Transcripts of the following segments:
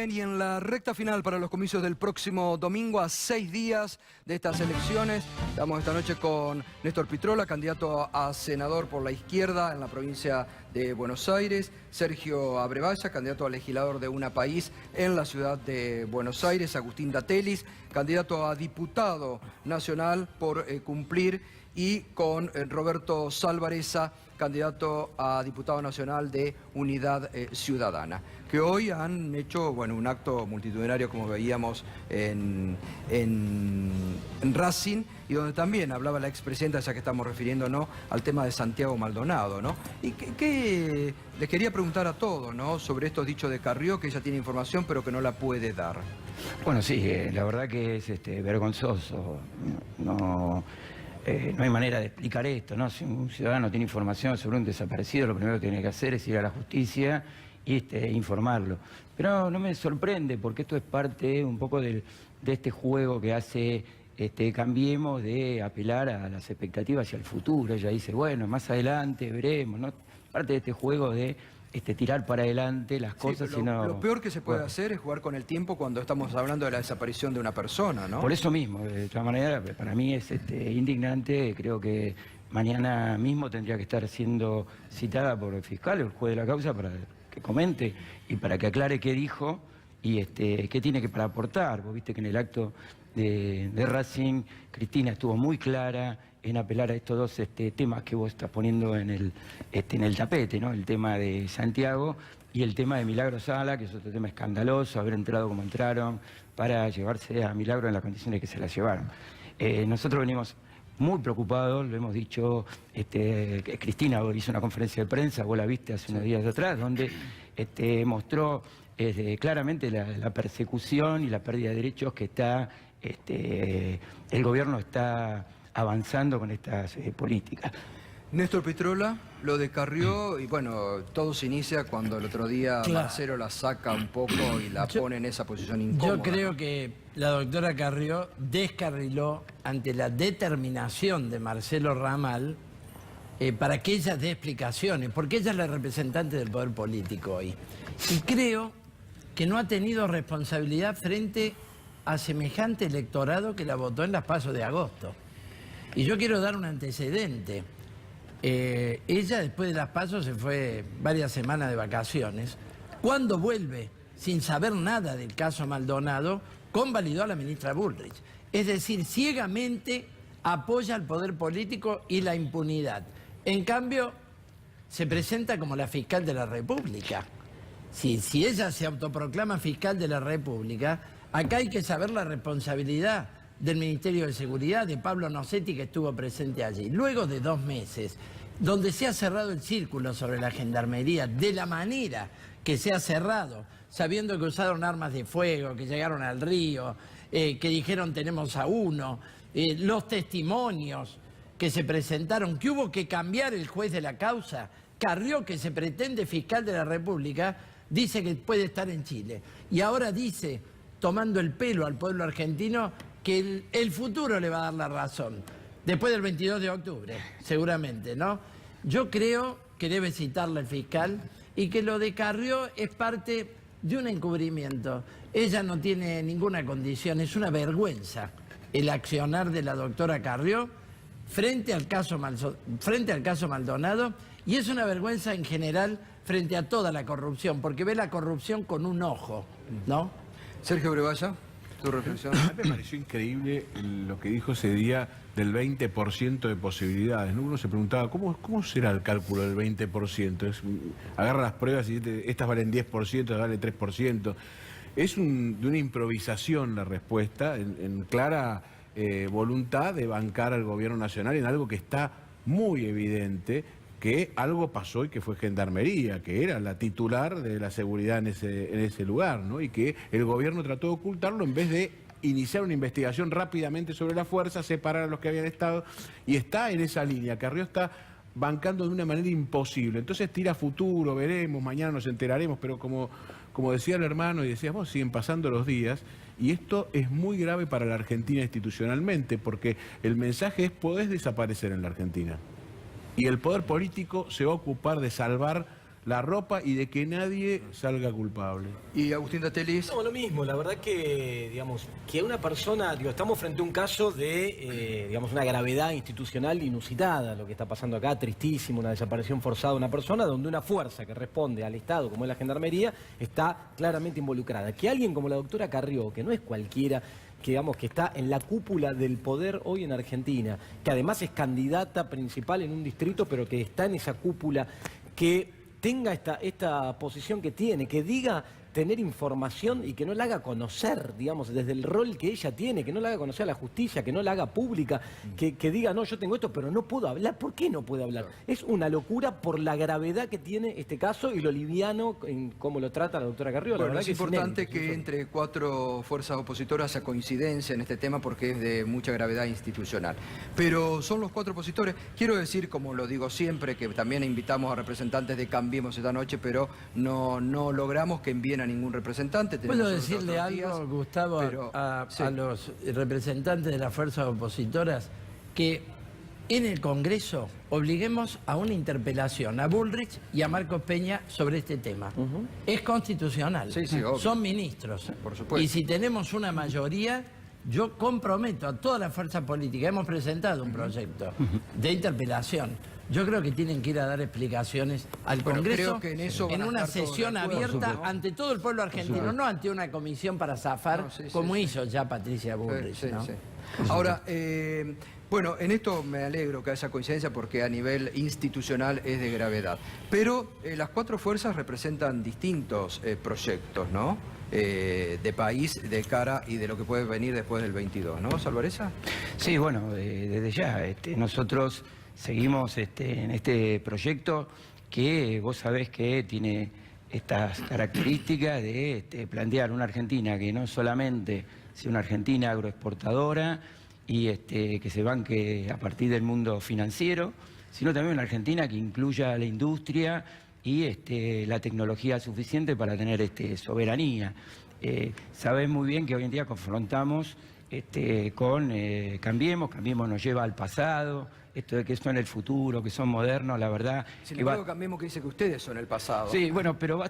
Bien, y en la recta final para los comicios del próximo domingo, a 6 días de estas elecciones, estamos esta noche con Néstor Pitrola, candidato a senador por la izquierda en la provincia de Buenos Aires, Sergio Abrevaya, candidato a legislador de Una País en la ciudad de Buenos Aires, Agustín Datelis, candidato a diputado nacional por Cumplir, y con Roberto Salvarezza, candidato a diputado nacional de Unidad Ciudadana, que hoy han hecho un acto multitudinario, como veíamos en Racing, y donde también hablaba la expresidenta, ya que estamos refiriéndonos al tema de Santiago Maldonado, ¿no? Y que les quería preguntar a todos, ¿no?, sobre estos dichos de Carrió, que ella tiene información pero que no la puede dar. Bueno, sí, la verdad que es vergonzoso. No hay manera de explicar esto, ¿no? Si un ciudadano tiene información sobre un desaparecido, lo primero que tiene que hacer es ir a la justicia y informarlo. Pero no me sorprende, porque esto es parte un poco de este juego que hace Cambiemos, de apelar a las expectativas hacia el futuro. Ella dice, bueno, más adelante veremos, ¿no? Parte de este juego de tirar para adelante las cosas. Sí, lo peor que se puede hacer es jugar con el tiempo cuando estamos hablando de la desaparición de una persona, ¿no? Por eso mismo, de todas maneras, para mí es indignante. Creo que mañana mismo tendría que estar siendo citada por el fiscal, el juez de la causa, para que comente y para que aclare qué dijo y qué tiene que para aportar. Vos viste que en el acto de Racing, Cristina estuvo muy clara en apelar a estos dos temas que vos estás poniendo en el tapete, ¿no? El tema de Santiago y el tema de Milagro Sala, que es otro tema escandaloso, haber entrado como entraron para llevarse a Milagro en las condiciones que se la llevaron. Nosotros venimos muy preocupados, lo hemos dicho. Cristina hizo una conferencia de prensa, vos la viste hace unos días atrás, donde mostró claramente la persecución y la pérdida de derechos que el gobierno está avanzando con estas políticas. Néstor Pitrola, lo de Carrió, y bueno, todo se inicia cuando el otro día Marcelo la saca un poco y la pone en esa posición incómoda. Yo creo que la doctora Carrió descarriló ante la determinación de Marcelo Ramal para que ella dé explicaciones, porque ella es la representante del poder político hoy. Y creo que no ha tenido responsabilidad frente a semejante electorado que la votó en las PASO de agosto. Y yo quiero dar un antecedente. Ella, después de las PASO, se fue varias semanas de vacaciones. Cuando vuelve, sin saber nada del caso Maldonado, convalidó a la ministra Bullrich. Es decir, ciegamente apoya al poder político y la impunidad. En cambio, se presenta como la fiscal de la República. Si ella se autoproclama fiscal de la República, acá hay que saber la responsabilidad del Ministerio de Seguridad, de Pablo Nocetti, que estuvo presente allí. Luego de 2 meses, donde se ha cerrado el círculo sobre la gendarmería, de la manera que se ha cerrado, sabiendo que usaron armas de fuego, que llegaron al río, que dijeron tenemos a uno, los testimonios que se presentaron, que hubo que cambiar el juez de la causa. Carrió, que se pretende fiscal de la República, dice que puede estar en Chile. Y ahora dice, tomando el pelo al pueblo argentino, que el futuro le va a dar la razón. Después del 22 de octubre, seguramente, ¿no? Yo creo que debe citarla el fiscal y que lo de Carrió es parte de un encubrimiento. Ella no tiene ninguna condición, es una vergüenza el accionar de la doctora Carrió frente al caso Maldonado, y es una vergüenza en general frente a toda la corrupción, porque ve la corrupción con un ojo, ¿no? Sergio Abrevaya, tu reflexión. A mí me pareció increíble lo que dijo ese día del 20% de posibilidades, ¿no? Uno se preguntaba, ¿cómo será el cálculo del 20%? Agarra las pruebas y estas valen 10%, estas valen 3%. Es de una improvisación la respuesta, en clara voluntad de bancar al gobierno nacional en algo que está muy evidente, que algo pasó y que fue Gendarmería, que era la titular de la seguridad en ese lugar, ¿no? Y que el gobierno trató de ocultarlo en vez de iniciar una investigación rápidamente sobre la fuerza, separar a los que habían estado, y está en esa línea. Carrió está bancando de una manera imposible. Entonces tira futuro, veremos, mañana nos enteraremos, pero como decía el hermano y decías vos, siguen pasando los días, y esto es muy grave para la Argentina institucionalmente, porque el mensaje es: podés desaparecer en la Argentina. Y el poder político se va a ocupar de salvar la ropa y de que nadie salga culpable. Y Agustín Datelis. No, lo mismo, la verdad que, digamos, que una persona, estamos frente a un caso de, digamos, una gravedad institucional inusitada, lo que está pasando acá, tristísimo, una desaparición forzada de una persona, donde una fuerza que responde al Estado, como es la Gendarmería, está claramente involucrada. Que alguien como la doctora Carrió, que no es cualquiera, que, digamos, que está en la cúpula del poder hoy en Argentina, que además es candidata principal en un distrito, pero que está en esa cúpula, que tenga esta posición que tiene, que diga tener información y que no la haga conocer, digamos, desde el rol que ella tiene, que no la haga conocer a la justicia, que no la haga pública, que diga, no, yo tengo esto, pero no puedo hablar. ¿Por qué no puede hablar? Es una locura por la gravedad que tiene este caso y lo liviano en cómo lo trata la doctora Carrió. Bueno, La verdad es que importante inédito, que entre 4 fuerzas opositoras haya coincidencia en este tema porque es de mucha gravedad institucional. Pero son los 4 opositores. Quiero decir, como lo digo siempre, que también invitamos a representantes de Cambiemos esta noche, pero no logramos que envíen a ningún representante. ¿Puedo Tenemos decirle otros algo, días, Gustavo, pero, sí. a los representantes de las fuerzas opositoras? Que en el Congreso obliguemos a una interpelación a Bullrich y a Marcos Peña sobre este tema. Es constitucional. Sí, sí, obvio. Son ministros. Por supuesto. Y si tenemos una mayoría, yo comprometo a todas las fuerzas políticas. Hemos presentado un proyecto de interpelación. Yo creo que tienen que ir a dar explicaciones al Bueno, Congreso creo que en eso van a una estar todos sesión de acuerdo, abierta ¿no? ante todo el pueblo argentino, no ante una comisión para zafar, No, sí, sí, como sí. hizo ya Patricia Bullrich. Sí, ¿no? sí. Ahora, bueno, en esto me alegro que haya coincidencia porque a nivel institucional es de gravedad. Pero las 4 fuerzas representan distintos proyectos, ¿no? De país, de cara y de lo que puede venir después del 22, ¿no, Salvareza? Sí, bueno, desde ya, nosotros seguimos en este proyecto que vos sabés que tiene estas características de plantear una Argentina que no solamente sea una Argentina agroexportadora y que se banque a partir del mundo financiero, sino también una Argentina que incluya la industria y la tecnología suficiente para tener soberanía. Sabés muy bien que hoy en día confrontamos con Cambiemos nos lleva al pasado, esto de que son el futuro, que son modernos, la verdad. Sin que embargo, Cambiemos que dice que ustedes son el pasado. Sí, bueno, pero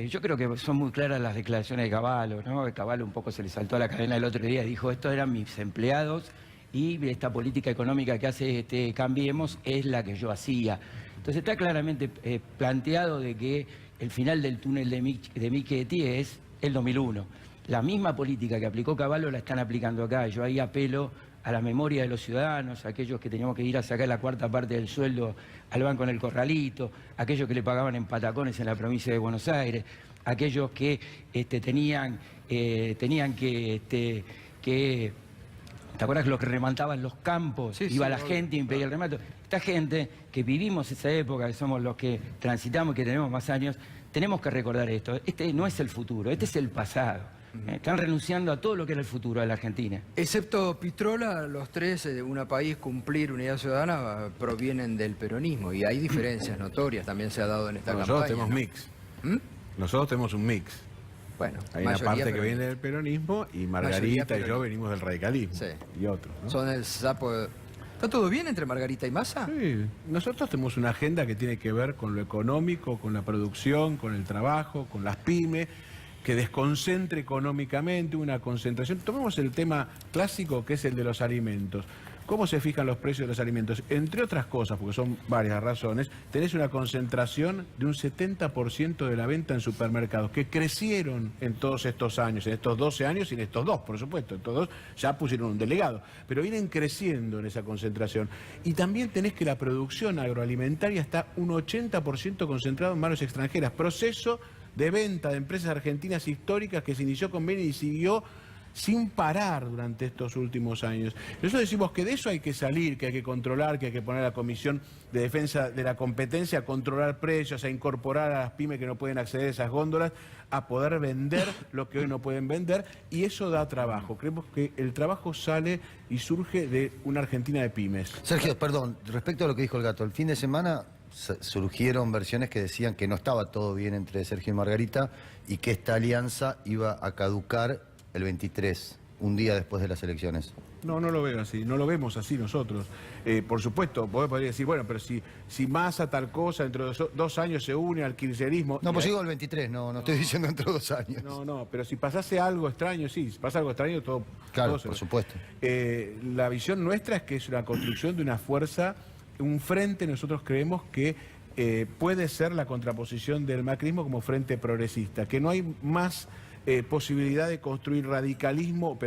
yo creo que son muy claras las declaraciones de Cavallo, ¿no? Cavallo un poco se le saltó a la cadena el otro día, dijo, estos eran mis empleados y esta política económica que hace Cambiemos es la que yo hacía. Entonces está claramente planteado de que el final del túnel de Miquetti es el 2001. La misma política que aplicó Cavallo la están aplicando acá. Yo ahí apelo a la memoria de los ciudadanos, aquellos que teníamos que ir a sacar la 4ª parte del sueldo al banco en el Corralito, aquellos que le pagaban en patacones en la provincia de Buenos Aires, aquellos que tenían que ¿te acuerdas los que remantaban los campos? Sí, Iba sí, la obvio, gente y impedía el remato. Esta gente que vivimos esa época, que somos los que transitamos y que tenemos más años, tenemos que recordar esto. Este no es el futuro, este es el pasado. Están renunciando a todo lo que era el futuro de la Argentina. Excepto Pitrola, los 3 de un país cumplir unidad ciudadana provienen del peronismo y hay diferencias notorias, también se ha dado en esta Nosotros campaña. tenemos ¿no? mix. Nosotros tenemos un mix. Bueno, Hay una mayoría parte que peronista. viene del peronismo y Margarita Mayoría y yo peronista. venimos del radicalismo. Sí. Y otros, ¿no? Son el sapo. ¿Está todo bien entre Margarita y Massa? Sí, nosotros tenemos una agenda que tiene que ver con lo económico, con la producción, con el trabajo, con las pymes, que desconcentre económicamente, una concentración. Tomemos el tema clásico que es el de los alimentos. ¿Cómo se fijan los precios de los alimentos? Entre otras cosas, porque son varias razones, tenés una concentración de un 70% de la venta en supermercados, que crecieron en todos estos años, en estos 12 años y en estos 2, por supuesto. Estos 2 ya pusieron un delegado, pero vienen creciendo en esa concentración. Y también tenés que la producción agroalimentaria está un 80% concentrado en manos extranjeras. Proceso de venta de empresas argentinas históricas que se inició con Beni y siguió sin parar durante estos últimos años. Nosotros decimos que de eso hay que salir, que hay que controlar, que hay que poner a la Comisión de Defensa de la Competencia a controlar precios, a incorporar a las pymes que no pueden acceder a esas góndolas, a poder vender lo que hoy no pueden vender, y eso da trabajo. Creemos que el trabajo sale y surge de una Argentina de pymes. Sergio, perdón, respecto a lo que dijo el gato, el fin de semana surgieron versiones que decían que no estaba todo bien entre Sergio y Margarita y que esta alianza iba a caducar el 23 un día después de las elecciones? No, no lo veo así, no lo vemos así nosotros. Por supuesto, vos podrías decir, bueno, pero si Massa tal cosa, dentro de 2 años se une al kirchnerismo... No, pues digo el 23, no estoy diciendo dentro de 2 años. No, pero si pasase algo extraño, sí, si pasa algo extraño, todo... Claro, todo por supuesto. La visión nuestra es que es una construcción de una fuerza, un frente, nosotros creemos que puede ser la contraposición del macrismo como frente progresista, que no hay más... posibilidad de construir radicalismo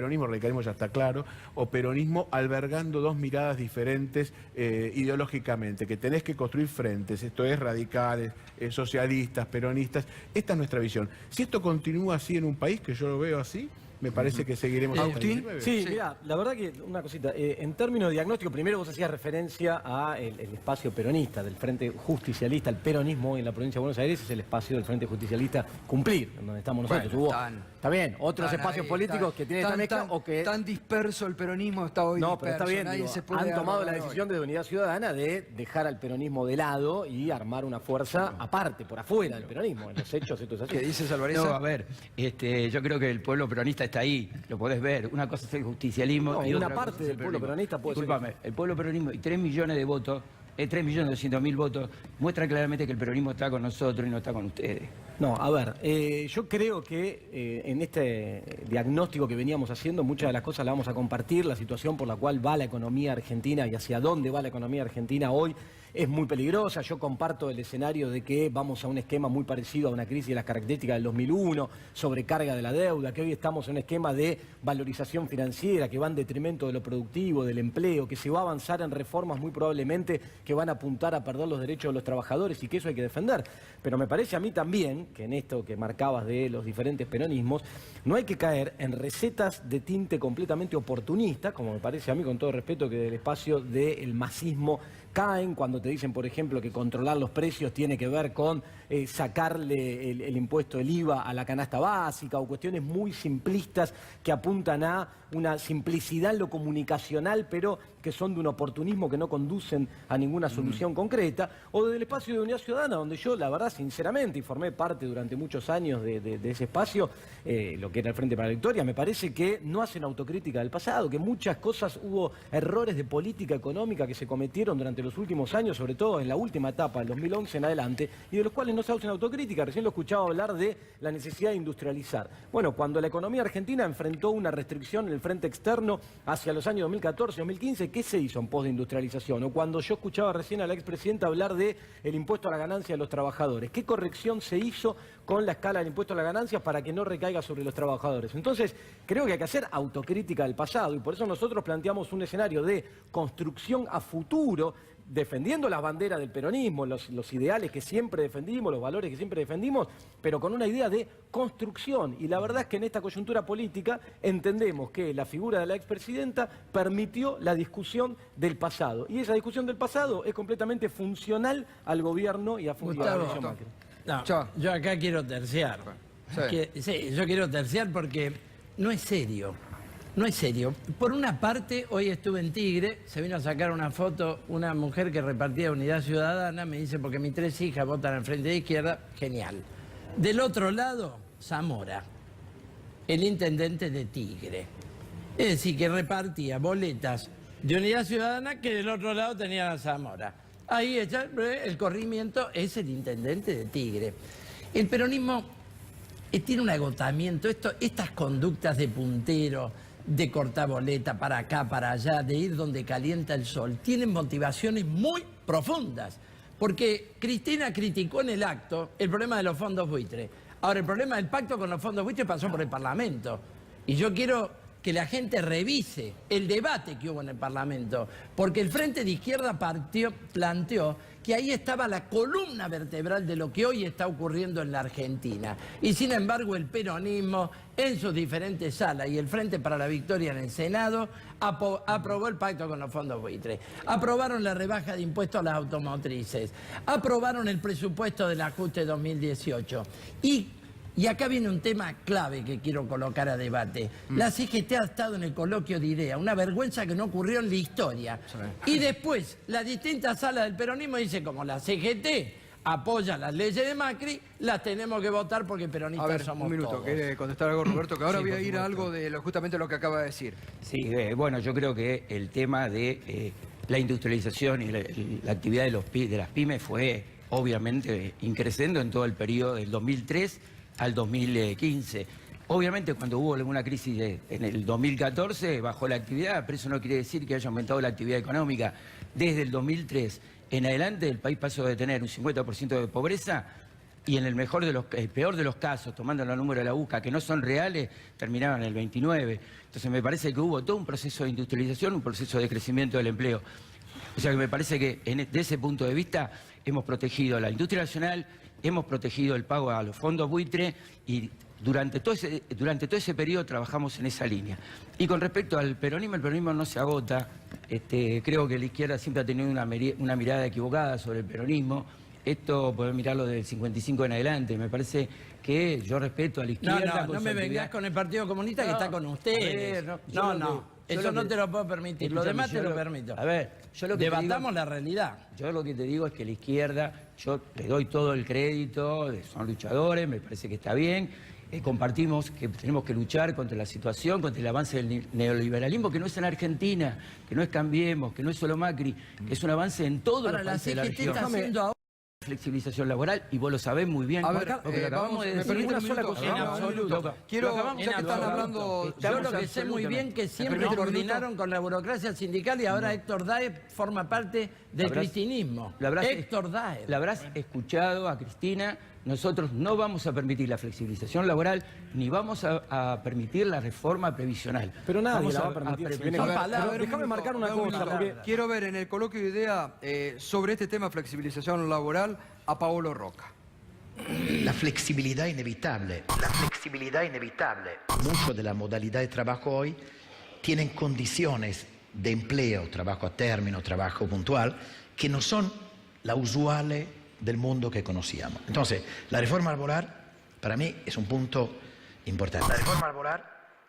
ya está claro, o peronismo albergando 2 miradas diferentes ideológicamente, que tenés que construir frentes, esto es radicales, socialistas, peronistas, esta es nuestra visión. Si esto continúa así en un país, que yo lo veo así, me parece que seguiremos... hasta el Agustín. 19. Sí, mira, la verdad que una cosita, en términos de diagnóstico, primero vos hacías referencia a el espacio peronista, del Frente Justicialista, el peronismo en la provincia de Buenos Aires es el espacio del Frente Justicialista Cumplir, en donde estamos nosotros. Bueno, Está bien, otros espacios políticos que tienen esta mezcla o que... Tan disperso el peronismo está hoy No, pero está bien, nadie digo, se puede han tomado la agarrar hoy. decisión de Unidad Ciudadana de dejar al peronismo de lado y armar una fuerza aparte, por afuera del peronismo. En los hechos esto es así. ¿Qué dices, Alvareza? No, a ver, yo creo que el pueblo peronista está ahí, lo podés ver. Una cosa es el justicialismo No, y una otra parte cosa es del pueblo peronismo. peronista puede ser Discúlpame, el pueblo peronismo y 3 millones de votos, 3.200.000 votos, muestra claramente que el peronismo está con nosotros y no está con ustedes. No, a ver, yo creo que en este diagnóstico que veníamos haciendo, muchas de las cosas las vamos a compartir, la situación por la cual va la economía argentina y hacia dónde va la economía argentina hoy es muy peligrosa. Yo comparto el escenario de que vamos a un esquema muy parecido a una crisis de las características del 2001, sobrecarga de la deuda, que hoy estamos en un esquema de valorización financiera que va en detrimento de lo productivo, del empleo, que se va a avanzar en reformas muy probablemente que van a apuntar a perder los derechos de los trabajadores y que eso hay que defender. Pero me parece a mí también que en esto que marcabas de los diferentes peronismos, no hay que caer en recetas de tinte completamente oportunista, como me parece a mí, con todo respeto, que del espacio del masismo caen cuando te dicen, por ejemplo, que controlar los precios tiene que ver con sacarle el impuesto del IVA a la canasta básica, o cuestiones muy simplistas que apuntan a una simplicidad en lo comunicacional, pero que son de un oportunismo que no conducen a ninguna solución concreta, o desde el espacio de Unidad Ciudadana, donde yo, la verdad, sinceramente, y formé parte durante muchos años de ese espacio, lo que era el Frente para la Victoria, me parece que no hacen autocrítica del pasado, que muchas cosas hubo errores de política económica que se cometieron durante los últimos años, sobre todo en la última etapa, del 2011 en adelante, y de los cuales no se hacen autocrítica. Recién lo escuchaba hablar de la necesidad de industrializar. Bueno, cuando la economía argentina enfrentó una restricción en el frente externo hacia los años 2014, 2015, ¿qué se hizo en pos de industrialización? O cuando yo escuchaba recién a la expresidenta hablar de el impuesto a la ganancia de los trabajadores, ¿qué corrección se hizo con la escala del impuesto a la ganancia para que no recaiga sobre los trabajadores? Entonces, creo que hay que hacer autocrítica del pasado, y por eso nosotros planteamos un escenario de construcción a futuro, defendiendo las banderas del peronismo, los ideales que siempre defendimos, los valores que siempre defendimos, pero con una idea de construcción. Y la verdad es que en esta coyuntura política entendemos que la figura de la expresidenta permitió la discusión del pasado. Y esa discusión del pasado es completamente funcional al gobierno y a Mauricio Macri. No, Chao. yo acá quiero terciar. Sí. Sí, yo quiero terciar porque no es serio. No es serio. Por una parte, hoy estuve en Tigre, se vino a sacar una foto una mujer que repartía Unidad Ciudadana, me dice, porque mis 3 hijas votan al Frente de Izquierda, genial. Del otro lado, Zamora, el intendente de Tigre. Es decir, que repartía boletas de Unidad Ciudadana que del otro lado tenía a Zamora. Ahí está, el corrimiento es el intendente de Tigre. El peronismo tiene un agotamiento, estas conductas de puntero, de cortar boleta para acá, para allá, de ir donde calienta el sol, tienen motivaciones muy profundas. Porque Cristina criticó en el acto el problema de los fondos buitre. Ahora, el problema del pacto con los fondos buitre pasó por el Parlamento. Y yo quiero que la gente revise el debate que hubo en el Parlamento, porque el Frente de Izquierda planteó que ahí estaba la columna vertebral de lo que hoy está ocurriendo en la Argentina. Y sin embargo el peronismo en sus diferentes salas y el Frente para la Victoria en el Senado aprobó el pacto con los fondos buitres. Aprobaron la rebaja de impuestos a las automotrices. Aprobaron el presupuesto del ajuste 2018. Y acá viene un tema clave que quiero colocar a debate. La CGT ha estado en el coloquio de idea, una vergüenza que no ocurrió en la historia. Y después, las distintas salas del peronismo dicen, como la CGT apoya las leyes de Macri, las tenemos que votar porque A peronistas ver, somos un minuto, todos. quiere contestar algo Roberto, que ahora Sí, voy a por ir a supuesto. algo de justamente lo que acaba de decir. Sí, bueno, yo creo que el tema de la industrialización y la actividad de las pymes fue obviamente increciendo en todo el periodo del 2003 al 2015. Obviamente cuando hubo alguna crisis en el 2014 bajó la actividad, pero eso no quiere decir que haya aumentado la actividad económica. Desde el 2003 en adelante el país pasó de tener un 50% de pobreza y en el peor de los casos, tomando los números de la UCA, que no son reales, terminaban en el 29. Entonces me parece que hubo todo un proceso de industrialización, un proceso de crecimiento del empleo. O sea que me parece que desde ese punto de vista hemos protegido la industria nacional, hemos protegido el pago a los fondos buitre y durante todo ese periodo trabajamos en esa línea. Y con respecto al peronismo, el peronismo no se agota. Creo que la izquierda siempre ha tenido una mirada equivocada sobre el peronismo. Esto podés mirarlo del 55 en adelante. Me parece que yo respeto a la izquierda. No me vengas con el Partido Comunista que está con ustedes. Eso no te lo puedo permitir. Lo demás te lo permito. A ver, yo lo que debatamos la realidad. Yo lo que te digo es que la izquierda, yo le doy todo el crédito, son luchadores, me parece que está bien. Compartimos que tenemos que luchar contra la situación, contra el avance del neoliberalismo, que no es en Argentina, que no es Cambiemos, que no es solo Macri, que es un avance en todos los países de la CGT región. está haciendo ahora. Flexibilización laboral, y vos lo sabés muy bien. A ver, porque lo acabamos de me decir. permite una un sola minuto. cosa. En absoluto. Quiero, ya que están hablando... Yo lo que sé muy bien que siempre coordinaron con la burocracia sindical y ahora Héctor Daer forma parte del cristinismo. Héctor Daer. La habrás escuchado a Cristina. Nosotros no vamos a permitir la flexibilización laboral ni vamos a permitir la reforma previsional. Pero nadie Vamos la va a permitir. Si viene A con ver, palabras. a ver, un Déjame minuto, marcar una un cosa. minuto. Porque Quiero ver en el coloquio de idea sobre este tema flexibilización laboral a Paolo Roca. La flexibilidad inevitable. La flexibilidad inevitable. Mucho de la modalidad de trabajo hoy tienen condiciones de empleo, trabajo a término, trabajo puntual, que no son la usual del mundo que conocíamos. Entonces, la reforma laboral para mí es un punto importante. La reforma laboral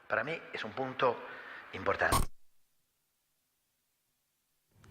para mí es un punto importante.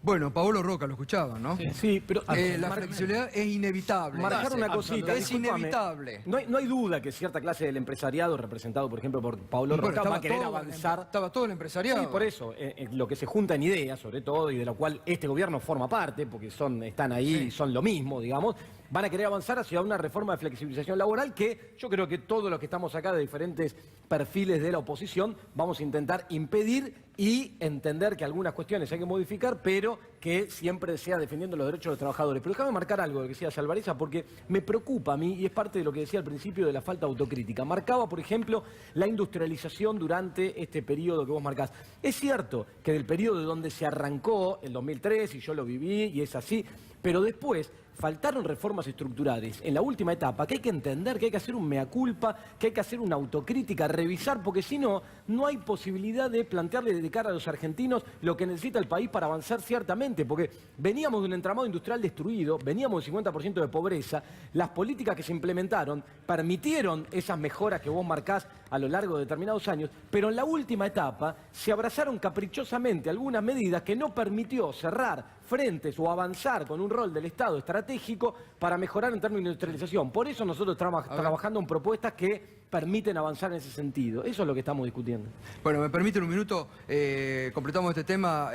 Bueno, Paolo Roca, lo escuchaban, ¿no? Sí, pero La flexibilidad es inevitable. marcar una cosita. Es discúlpame. inevitable. No hay duda que cierta clase del empresariado, representado por ejemplo por Pablo Bueno, Roca, va a estaba querer todo avanzar. Estaba todo el empresariado. Sí, por eso, lo que se junta en ideas, sobre todo, y de lo cual este gobierno forma parte, porque están ahí, son lo mismo, digamos, van a querer avanzar hacia una reforma de flexibilización laboral que yo creo que todos los que estamos acá de diferentes perfiles de la oposición vamos a intentar impedir y entender que algunas cuestiones hay que modificar, pero que siempre sea defendiendo los derechos de los trabajadores. Pero déjame marcar algo de lo que decía Salvareza, porque me preocupa a mí, y es parte de lo que decía al principio de la falta de autocrítica. Marcaba, por ejemplo, la industrialización durante este periodo que vos marcás. Es cierto que del periodo de donde se arrancó, el 2003, y yo lo viví, y es así, pero después faltaron reformas estructurales en la última etapa, que hay que entender, que hay que hacer un mea culpa, que hay que hacer una autocrítica, revisar, porque si no, no hay posibilidad de plantearle de cara a los argentinos lo que necesita el país para avanzar ciertamente, porque veníamos de un entramado industrial destruido, veníamos del 50% de pobreza, las políticas que se implementaron permitieron esas mejoras que vos marcás a lo largo de determinados años, pero en la última etapa se abrazaron caprichosamente algunas medidas que no permitió cerrar frentes o avanzar con un rol del Estado estratégico para mejorar en términos de industrialización. Por eso nosotros estamos trabajando en propuestas que permiten avanzar en ese sentido. Eso es lo que estamos discutiendo. Bueno, me permiten un minuto, completamos este tema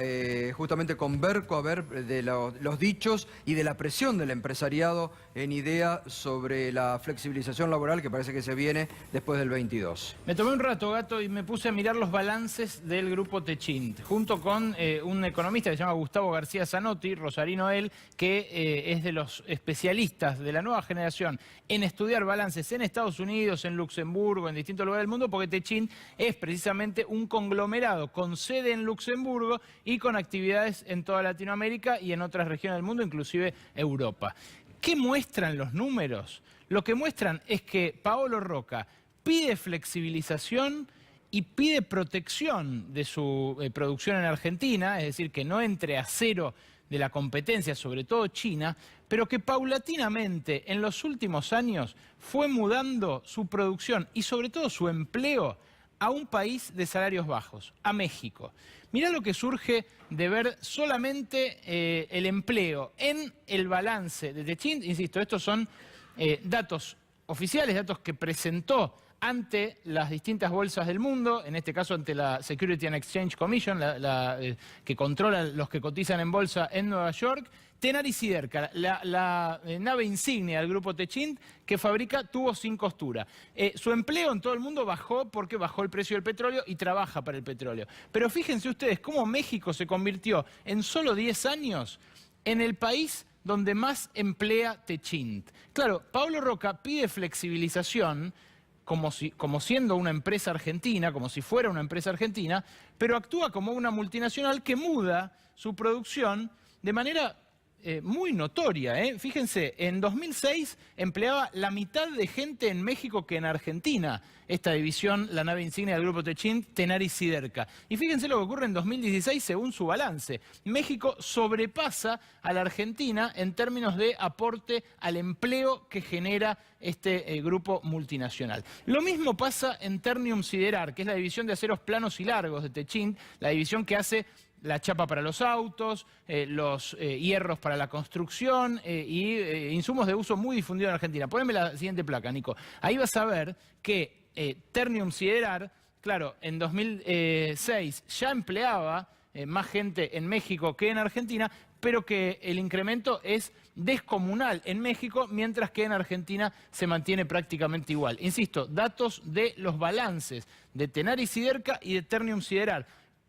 justamente con Berco, a ver, de los dichos y de la presión del empresariado en idea sobre la flexibilización laboral que parece que se viene después del 22. Me tomé un rato, Gato, y me puse a mirar los balances del grupo Techint, junto con un economista que se llama Gustavo García Zanotti, rosarino él, que es de los especialistas de la nueva generación en estudiar balances en Estados Unidos, en Luxemburgo, en distintos lugares del mundo, porque Techint es precisamente un conglomerado con sede en Luxemburgo y con actividades en toda Latinoamérica y en otras regiones del mundo, inclusive Europa. ¿Qué muestran los números? Lo que muestran es que Paolo Roca pide flexibilización y pide protección de su producción en Argentina, es decir, que no entre a cero de la competencia, sobre todo China, pero que paulatinamente en los últimos años fue mudando su producción y sobre todo su empleo a un país de salarios bajos, a México. Mirá lo que surge de ver solamente el empleo en el balance de Techint. Insisto, estos son datos oficiales, datos que presentó ante las distintas bolsas del mundo, en este caso ante la Security and Exchange Commission, que controla los que cotizan en bolsa en Nueva York. Tenaris Siderca, la nave insignia del grupo Techint, que fabrica tubos sin costura. Su empleo en todo el mundo bajó porque bajó el precio del petróleo y trabaja para el petróleo. Pero fíjense ustedes cómo México se convirtió en solo 10 años en el país donde más emplea Techint. Claro, Pablo Roca pide flexibilización como siendo una empresa argentina, como si fuera una empresa argentina, pero actúa como una multinacional que muda su producción de manera muy notoria. Fíjense, en 2006 empleaba la mitad de gente en México que en Argentina, esta división, la nave insignia del grupo Techint, Tenaris Siderca. Y fíjense lo que ocurre en 2016 según su balance. México sobrepasa a la Argentina en términos de aporte al empleo que genera este grupo multinacional. Lo mismo pasa en Ternium Siderar, que es la división de aceros planos y largos de Techint, la división que hace la chapa para los autos, los hierros para la construcción y insumos de uso muy difundido en Argentina. Poneme la siguiente placa, Nico. Ahí vas a ver que Ternium Siderar, claro, en 2006 ya empleaba más gente en México que en Argentina, pero que el incremento es descomunal en México, mientras que en Argentina se mantiene prácticamente igual. Insisto, datos de los balances de Tenaris Siderca y de Ternium Siderar.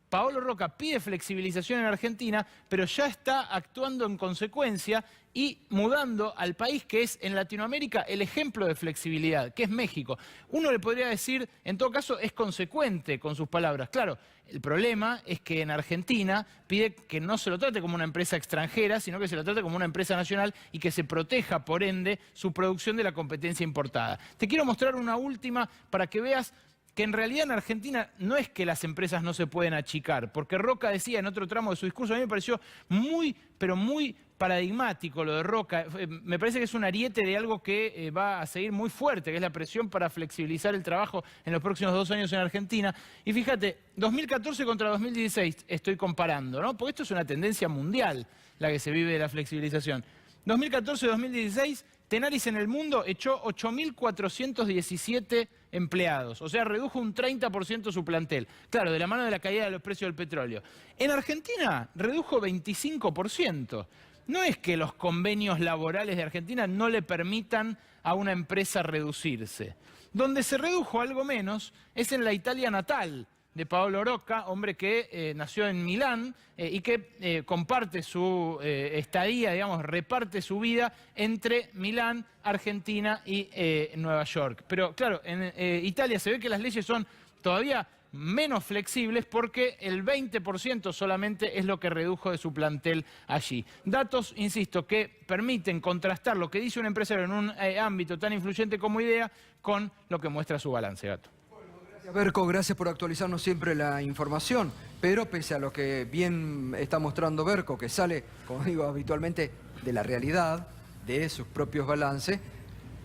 Paolo Roca pide flexibilización en Argentina, pero ya está actuando en consecuencia y mudando al país que es en Latinoamérica el ejemplo de flexibilidad, que es México. Uno le podría decir, en todo caso, es consecuente con sus palabras. Claro, el problema es que en Argentina pide que no se lo trate como una empresa extranjera, sino que se lo trate como una empresa nacional y que se proteja, por ende, su producción de la competencia importada. Te quiero mostrar una última para que veas que en realidad en Argentina no es que las empresas no se pueden achicar, porque Roca decía en otro tramo de su discurso, a mí me pareció muy, pero muy paradigmático lo de Roca. Me parece que es un ariete de algo que va a seguir muy fuerte, que es la presión para flexibilizar el trabajo en los próximos 2 años en Argentina. Y fíjate, 2014 contra 2016 estoy comparando, ¿no? Porque esto es una tendencia mundial la que se vive de la flexibilización. 2014-2016, Tenaris en el mundo echó 8.417 empleados, o sea, redujo un 30% su plantel. Claro, de la mano de la caída de los precios del petróleo. En Argentina redujo 25%. No es que los convenios laborales de Argentina no le permitan a una empresa reducirse. Donde se redujo algo menos es en la Italia natal de Paolo Roca, hombre que nació en Milán y que comparte su estadía, digamos, reparte su vida entre Milán, Argentina y Nueva York. Pero claro, en Italia se ve que las leyes son todavía menos flexibles porque el 20% solamente es lo que redujo de su plantel allí. Datos, insisto, que permiten contrastar lo que dice un empresario en un ámbito tan influyente como IDEA con lo que muestra su balance, Gato. Berco, gracias por actualizarnos siempre la información, pero pese a lo que bien está mostrando Berco, que sale, como digo habitualmente, de la realidad, de sus propios balances,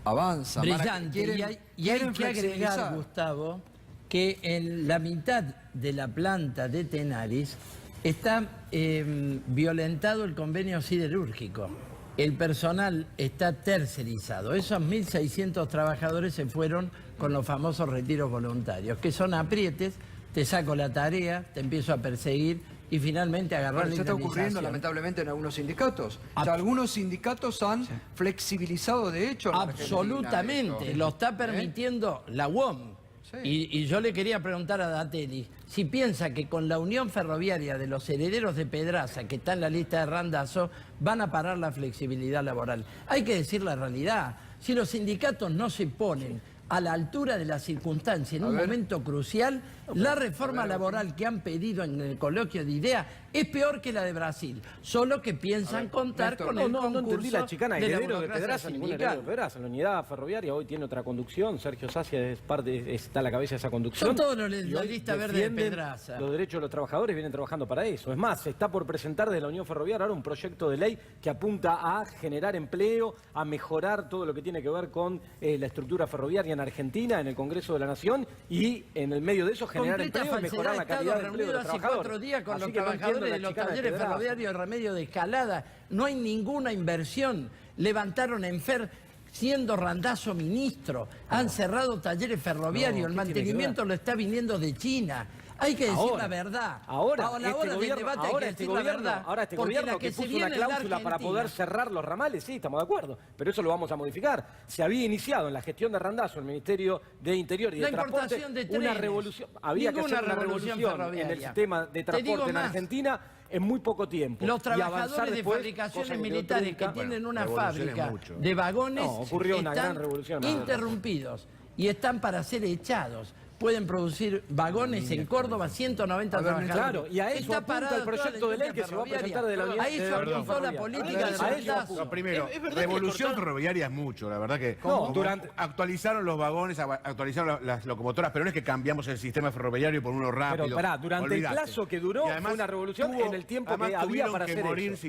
avanza. Brillante. Y hay que agregar, Gustavo, que en la mitad de la planta de Tenaris está violentado el convenio siderúrgico. El personal está tercerizado. Esos 1.600 trabajadores se fueron con los famosos retiros voluntarios, que son aprietes, te saco la tarea, te empiezo a perseguir y finalmente agarrar la indemnización. Eso está ocurriendo lamentablemente en algunos sindicatos. O sea, algunos sindicatos han flexibilizado de hecho a la absolutamente, lo está permitiendo la UOM. Sí. Y yo le quería preguntar a Datelli si piensa que con la unión ferroviaria de los herederos de Pedraza, que está en la lista de Randazzo, van a parar la flexibilidad laboral. Hay que decir la realidad. Si los sindicatos no se ponen a la altura de las circunstancias en un momento crucial, la reforma laboral que han pedido en el coloquio de IDEA es peor que la de Brasil, solo que piensan contar con el concurso. No entendí la chicana, de heredero de Pedraza, ningún heredero de Pedraza. La unidad ferroviaria hoy tiene otra conducción, Sergio Sacia está a la cabeza de esa conducción. Son todos la lista verde de Pedraza. Los derechos de los trabajadores vienen trabajando para eso. Es más, se está por presentar desde la Unión Ferroviaria ahora un proyecto de ley que apunta a generar empleo, a mejorar todo lo que tiene que ver con la estructura ferroviaria en Argentina, en el Congreso de la Nación, y en el medio de eso generar Completa empleo y mejorar la falsedad, calidad Estado del empleo de reunido los hace trabajadores. 4 días con Así los que no entiendo trabajadores la de los chicana de talleres Pedraza. ferroviarios de Remedio de Escalada. No hay ninguna inversión. Levantaron en FER siendo Randazzo ministro. Han cerrado talleres ferroviarios. El No, ¿qué tiene que mantenimiento lo está viniendo de China. Hay que decir Ahora, la verdad. Ahora, a la este hora del gobierno, debate hay ahora que este decir la gobierno, verdad. ahora este porque gobierno la que se puso viene una en la cláusula para Argentina- poder cerrar los ramales, sí, estamos de acuerdo, pero eso lo vamos a modificar. Se había iniciado en la gestión de Randazzo, el Ministerio de Interior y de La Transporte, importación de una trenes. revolución, había que Ninguna hacer una revolución revolución en el ferroviaria. sistema de Te digo transporte en más. Argentina en muy poco tiempo. Los Y avanzar trabajadores de después, fabricaciones cosa que quedó militares que trunca. tienen una revolución es fábrica mucho. de vagones No, ocurrió una están gran revolución, además. interrumpidos y están para ser echados. Pueden producir vagones en Córdoba, 190 trabajadores. Claro, y a eso Está apunta parada el proyecto toda de la ley que se va a industria presentar de la ferroviaria. A eso Perdón, apuntó la ferroviaria. política de A eso Randazzo. apunta. No, primero, Es verdad que revolución cortaron- ferroviaria es mucho, la verdad que No, durante- actualizaron los vagones, actualizaron las locomotoras, pero no es que cambiamos el sistema ferroviario por uno rápido. Pero pará, durante olvidate. el plazo que duró Y además fue una revolución en el tiempo además que había tuvieron para que hacer morir eso.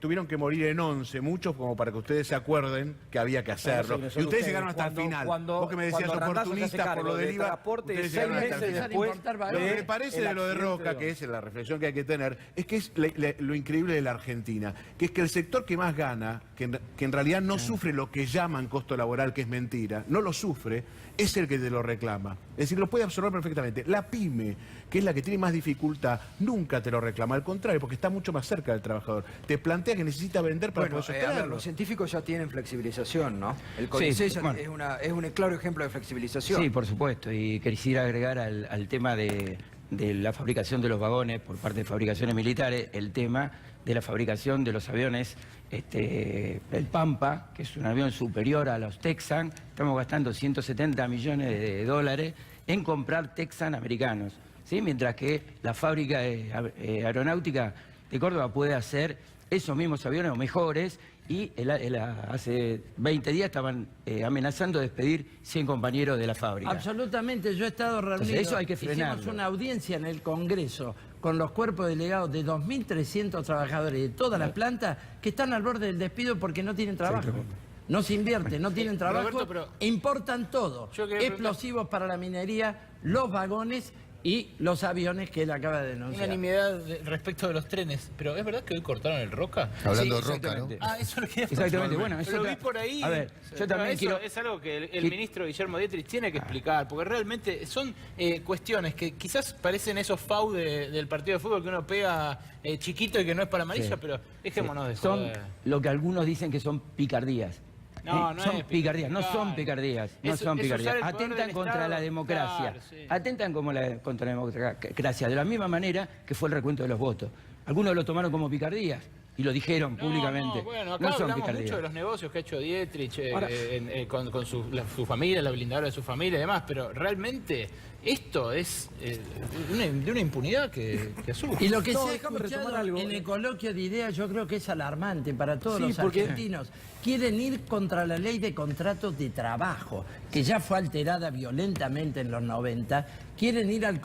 tuvieron que morir en 11, muchos como para que ustedes se acuerden que había que hacerlo. Pero Y son ustedes llegaron hasta cuando- el final. cuando- Vos que me decías cuando Randazzo se hace oportunistas por cargo lo del de IVA, transporte, ustedes 6 llegaron hasta el meses final. después importar Lo vagones. que me parece de lo de Roca, que es la reflexión que hay que tener, es que es lo increíble de la Argentina, que es que el sector que más gana, que en realidad no sufre lo que llaman costo laboral, que es mentira, no lo sufre, es el que te lo reclama. Es decir, lo puede absorber perfectamente. La pyme, que es la que tiene más dificultad, nunca te lo reclama, al contrario, porque está mucho más cerca del trabajador. Te plantea que necesita vender para Bueno, poder a ver, sostenerlo. los científicos ya tienen flexibilización, ¿no? El CONICET ya bueno. es un claro ejemplo de flexibilización. Sí, por supuesto. Y quisiera agregar al tema de la fabricación de los vagones por parte de fabricaciones militares, el tema de la fabricación de los aviones, el Pampa, que es un avión superior a los Texan. Estamos gastando 170 millones de dólares en comprar Texan americanos, ¿sí? Mientras que la fábrica aeronáutica de Córdoba puede hacer esos mismos aviones o mejores, y hace 20 días estaban amenazando despedir 100 compañeros de la fábrica. Absolutamente, yo he estado reunido. Entonces, eso hay que Hicimos frenarlo. una audiencia en el Congreso con los cuerpos delegados de 2.300 trabajadores de todas las plantas que están al borde del despido porque no tienen trabajo. No se invierte, no tienen trabajo, Roberto, pero- importan todo. Yo quería Explosivos para la minería, los vagones y los aviones que él acaba de denunciar. Unanimidad respecto de los trenes, pero ¿es verdad que hoy cortaron el Roca? Hablando de Sí, Roca, ¿no? exactamente. Ah, eso lo quería Exactamente, bueno, eso Pero lo vi ta- por ahí. A ver, yo también eso quiero... es algo que el qui- ministro Guillermo Dietrich tiene que explicar, porque realmente son cuestiones que quizás parecen esos FAU del partido de fútbol que uno pega chiquito y que no es para amarilla, Sí. pero dejémonos de Son joder. lo que algunos dicen que son picardías. No, no son es picardías, no claro. son picardías, no Es- son es picardías. usar el poder Atentan del contra Estado, la democracia, claro, sí. atentan contra la democracia, de la misma manera que fue el recuento de los votos. Algunos lo tomaron como picardías y lo dijeron públicamente. No, bueno, acá No son hablamos picardías. mucho de los negocios que ha hecho Dietrich Ahora- con su familia, la blindadora de su familia y demás, pero realmente esto es de una impunidad que asusta. Y lo que No, se ha déjame escuchado retomar algo. en el coloquio de ideas yo creo que es alarmante para todos Sí, los porque- argentinos. Quieren ir contra la ley de contratos de trabajo, que ya fue alterada violentamente en los 90. Quieren ir al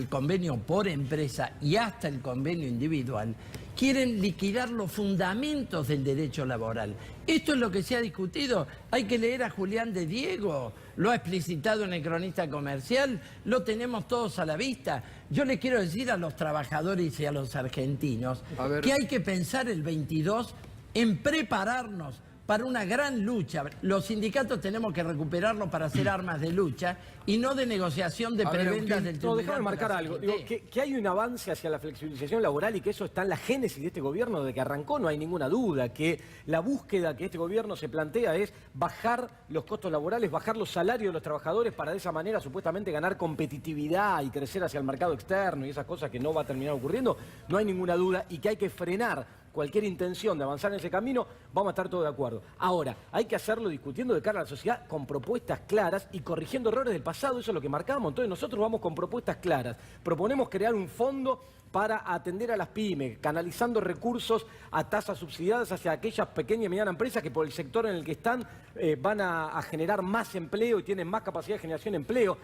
convenio por empresa y hasta el convenio individual. Quieren liquidar los fundamentos del derecho laboral. Esto es lo que se ha discutido. Hay que leer a Julián de Diego. Lo ha explicitado en el Cronista Comercial. Lo tenemos todos a la vista. Yo le quiero decir a los trabajadores y a los argentinos A ver. que hay que pensar el 22 en prepararnos para una gran lucha. Los sindicatos tenemos que recuperarlo para hacer armas de lucha y no de negociación de A ver, prebendas del No, Tribunal déjame de la marcar algo. CGT. Digo, que hay un avance hacia la flexibilización laboral y que eso está en la génesis de este gobierno desde que arrancó, no hay ninguna duda. Que la búsqueda que este gobierno se plantea es bajar los costos laborales, bajar los salarios de los trabajadores para de esa manera supuestamente ganar competitividad y crecer hacia el mercado externo y esas cosas que no va a terminar ocurriendo. No hay ninguna duda y que hay que frenar cualquier intención de avanzar en ese camino, vamos a estar todos de acuerdo. Ahora, hay que hacerlo discutiendo de cara a la sociedad con propuestas claras y corrigiendo errores del pasado, eso es lo que marcamos. Entonces nosotros vamos con propuestas claras. Proponemos crear un fondo para atender a las pymes, canalizando recursos a tasas subsidiadas hacia aquellas pequeñas y medianas empresas que por el sector en el que están van a generar más empleo y tienen más capacidad de generación de empleo.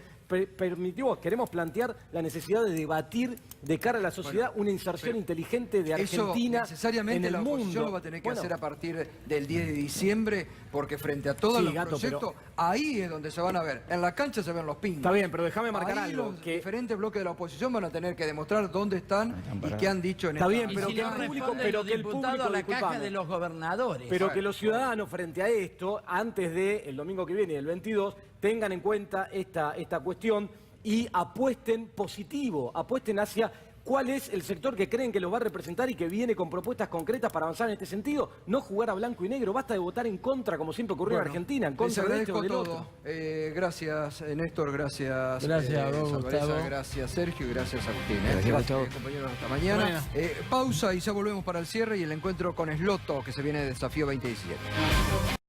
Queremos plantear la necesidad de debatir de cara a la sociedad una inserción inteligente de Eso Argentina necesariamente necesariamente en la el oposición mundo. lo va a tener que Bueno, hacer a partir del 10 de diciembre, porque frente a todos Sí, los Gato, proyectos, ahí es donde se van a ver. En la cancha se ven los pingos. Está bien, pero déjame marcar Ahí algo. los Que diferentes bloques de la oposición van a tener que demostrar dónde están y qué han dicho en Está esta bien, Y pero si que le el público- responden pero los que el diputados público, a la caja disculpame. de los gobernadores. Pero que los ciudadanos frente a esto, antes del domingo que viene, el 22, tengan en cuenta esta cuestión y apuesten positivo, apuesten hacia cuál es el sector que creen que los va a representar y que viene con propuestas concretas para avanzar en este sentido. No jugar a blanco y negro, basta de votar en contra, como siempre ocurrió en Bueno, Argentina, en les contra de este o agradezco del todo. otro. Gracias, Néstor, gracias. Gracias a vos, Zabaleta, Gustavo. gracias, Sergio, y gracias, Agustín. Gracias, Gustavo. Compañeros, hasta mañana. Pausa y ya volvemos para el cierre y el encuentro con Sloto, que se viene de Desafío 2017.